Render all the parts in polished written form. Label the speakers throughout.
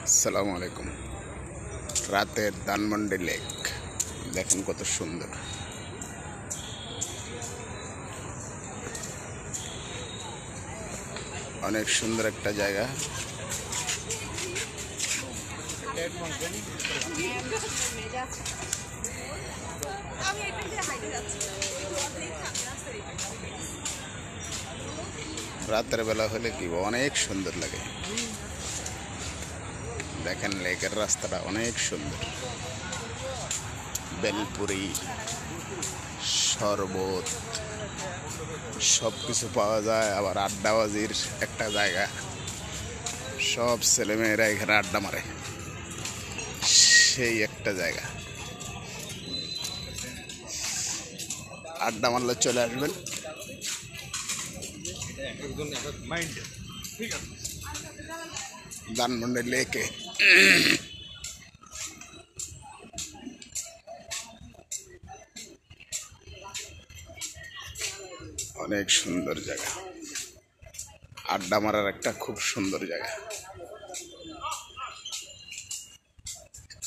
Speaker 1: আসসালামু আলাইকুম। রাতের ধানমন্ডি লেক দেখেন কত সুন্দর। অনেক সুন্দর একটা জায়গা। রাতের বেলা হলে কি অনেক সুন্দর লাগে। দেখেন লেকের রাস্তাটা অনেক সুন্দর। বেলপুরি, শরবত সব কিছু পাওয়া যায়। আবার আড্ডাবাজির একটা জায়গা, সব ছেলেমেয়েরা এখানে আড্ডা মারে, সেই একটা জায়গা। আড্ডা মারলে চলে আসবেন ধানমন্ডি লেকে। অনেক সুন্দর জায়গা, আড্ডা মারার একটা খুব সুন্দর জায়গা।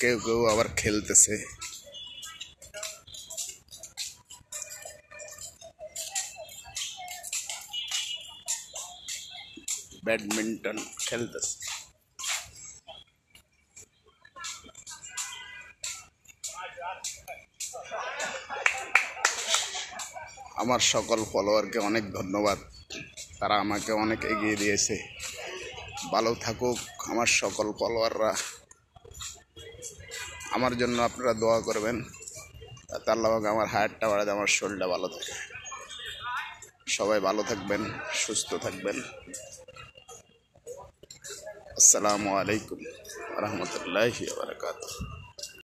Speaker 1: কেউ কেউ আবার খেলতেছে। ব্যাডমিন্টন খেলতেছে। আমার সকল ফলোয়ারকে অনেক ধন্যবাদ, তারা আমাকে অনেক এগিয়ে দিয়েছে। ভালো থাকুক আমার সকল ফলোয়াররা। আমার জন্য আপনারা দোয়া করবেন, তাতে আল্লাহ পাক আমার হায়ারটা বাড়াতে, আমার শরীরটা ভালো থাকে। সবাই ভালো থাকবেন, সুস্থ থাকবেন। আসসালামু আলাইকুম ওয়া রাহমাতুল্লাহি ওয়া বারাকাতুহু।